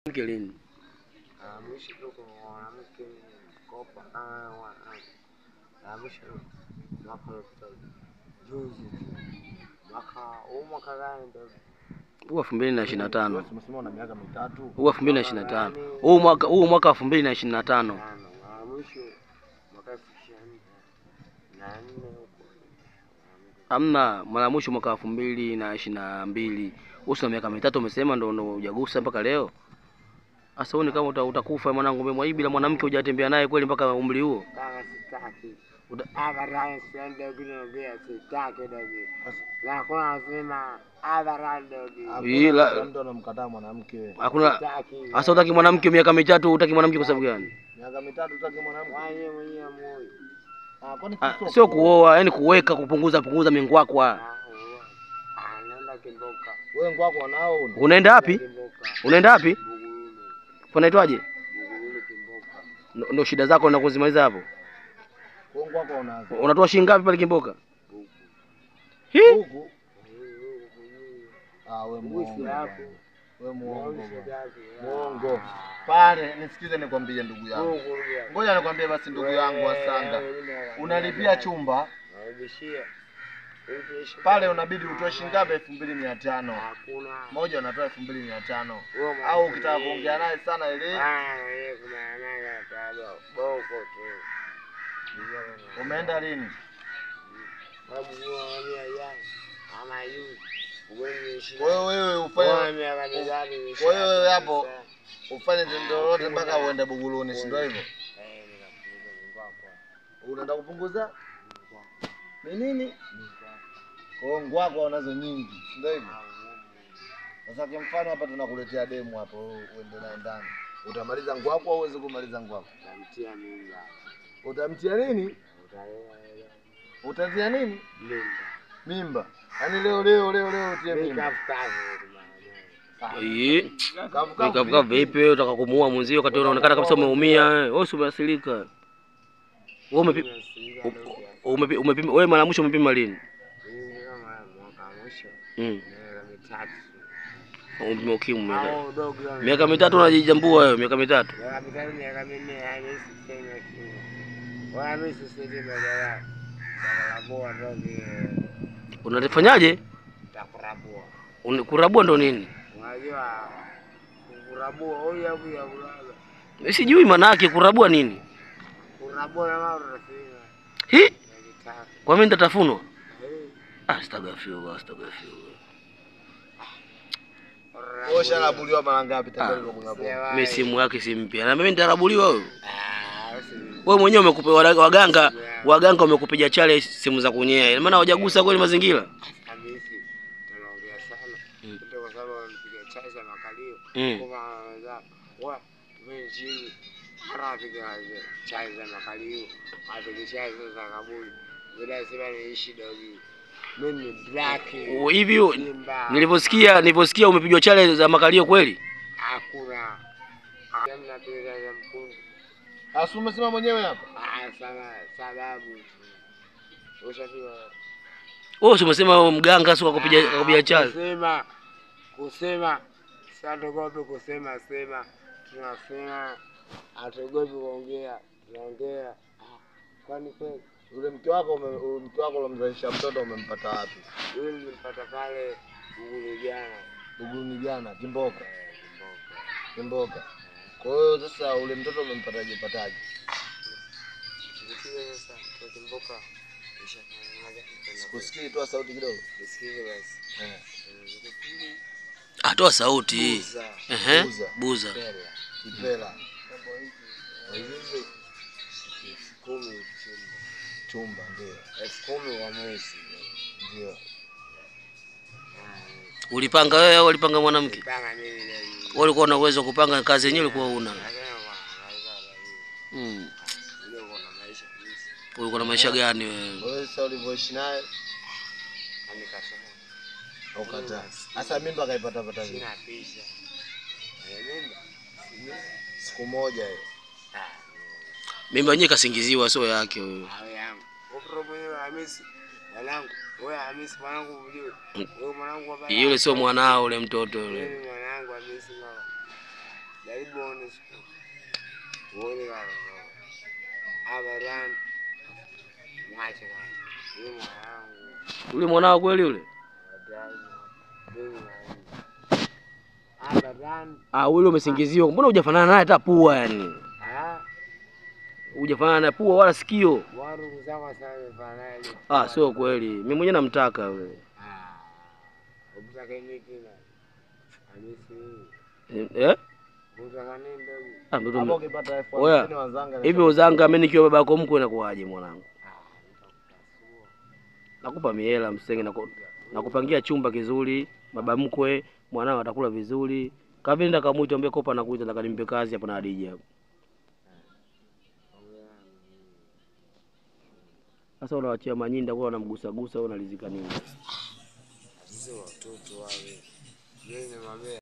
Mke lini? Mwisho tuko mwanamke kopa mwisho mwaka juzi mwaka gani ndio? Huu 2025. Umesema una miaka mitatu. Huu 2025. Huu mwaka 2025. Mwisho mwaka 2024. Hamna, mara mwisho mwaka 2022. Uso miaka mitatu umesema ndio hujagusa mpaka leo. Sasa uone kama utakufa mwanangu, umemwaibi bila mwanamke hujatembea naye kweli mpaka umri huo. Kama sitaki. Abarani sende kuongea sitaki dogi. Na kuna sema abarani dogi. Ila mtu anamkataa mwanamke. Hakuna. Sasa utaki mwanamke miaka mitatu, utaki mwanamke kwa sababu gani? Miaka mitatu utaki mwanamke. Wewe mwenyewe moyo. Sio kuoa, yani kuweka punguza mingwakwa. Anaenda Kimboka. Wewe ngwako nao Unaenda wapi? Unaenda wapi? Unaitwaje? Buguruni Kimboka. Ndio shida zako na kuzimaliza hapo. Wewe ngwako unazo. Unatoa shilingi ngapi pale Kimboka? Huku. Wewe muongo. Wewe muongo. Muongo. Pale nisikize nikwambie ndugu yangu. Ngoja nikwambie basi ndugu yangu Asanga. Unalipia chumba. Narudishia. Pale unabidi utoe shilingi ngapi? 2500. Hakuna. Moja unatoa 2500. Au ukitaka kuongea naye sana ile. Yeye kuna naye bado boko tu. Umeenda lini? Babu wao ya ama yu. Wewe ufanye. Kwa hiyo wewe hapo ufanye tendo lolote mpaka uende Buguruni, si ndio hivyo? Unaenda kupunguza? Ni nini? Kwa ngwako unazo nyingi, si ndio hivyo? Sasa kwa mfano hapa tunakuletea demo hapo uende naye ndani. Utamaliza ngwako au uweze kumaliza ngwako? Utamtia mimba. Utamtia nini? Utatia nini? Mimba. Yaani leo utie mimba. Kavuka vipi wewe utaka kumuua mwenzio wakati unaonekana kabisa umeumia wewe usiasilika. Wewe umepima wewe mara mwisho umepima lini? Ukimwi. Miaka mitatu unajijambua wewe, miaka mitatu. Miaka minne yani sisemi kitu. Wala mimi sisemi badala. Kurabua dogi. Unafanyaje? Takurabua. Kurabua ndo nini? Unajua kurabua huyu hapo ya ulala. Mimi sijui maana yake kurabua nini? Kurabua na mara unasema. Hi? Kwa mimi nitatafunwa? Astagfirullah. Wewe sharabuliwa mara ngapi tena hivyo kunyaboa? Mimi simu yake si mpya. Na mimi nitarabuliwa wewe. Wewe mwenyewe umekupa waganga wamekupiga chale simu za kunyea. Ina maana hujagusa kweli mazingira? Hamisi. Tunaongea sana. Ndio kwa sababu walipiga chale za makalio. Kwa wa mjini anapiga chale za makalio. Apiga chale za kaburi. Bila sema niishi dogi. Mimi black. Hivi niliposikia umepigwa chale za makalio kweli? Hakuna. Hamna pesa za mkundu. Umesema mwenyewe hapa? Sana sababu. Ushafiwa. Wewe umesema mganga sio kupiga chale. Kusema satogope kusema tunasema atogope kuongea tunaongea. Kwani kweli yule mke wako ulomzalisha mtoto umempata wapi? Yule nilipata pale Buguruni jana. Kimboka. Kwa hiyo sasa ule mtoto umempataje? Sasa kwa Kimboka. Sikusikii, toa sauti kidogo. Nisikie basi. Toa sauti. Buza. Kipela. Hizi 10 chumba ndio. 10,000 wa mwezi. Ndio. Ulipanga wewe au ulipanga mwanamke? Ulipanga mimi leo. Wewe ulikuwa na uwezo kupanga kazi yenyewe ulikuwa una. Ulikuwa na maisha gani wewe? Wewe sasa ulivyoishi naye anikasema. Ukataa. Sasa mimba kaipata vipi? Sina pesa. Mimba. Siku moja hiyo. Mimba yenyewe kasingiziwa sio yake wewe. Yangu. Ukro mwenyewe Hamisi. Mwanangu, wewe Hamisi mwanangu mjue. Wewe mwanangu baba. Yule sio mwanao ule mtoto yule. Mimi mwanangu Hamisi mama. jaribu one siku. Uone kama abaran mwache kama yule mwanangu. Yule mwanao kweli yule? Yule umesingiziwa. Mbona hujafanana naye hata pua yani? Hujafanana na pua wala sikio. Waru kuzama sana fanana. Sio kweli. Mimi mwenyewe namtaka yule. Unataka nini tena? Hamisi. Unataka nini ndugu? Hapo ukipata elfu hamsini wazanga. Hivi uzanga mimi nikiwa baba yako mkwe inakuaje mwanangu? Nakupa mihela msenge nakupangia chumba kizuri, baba mkwe, mwanao atakula vizuri. Kavinda kamuita ombe kopa na kuita nataka nimpe kazi hapo na Hadija hapo. Sasa unawaachia manyinda kwa unamgusa gusa unalizika nini? Sisi watoto wale. Yeye ni mabaya.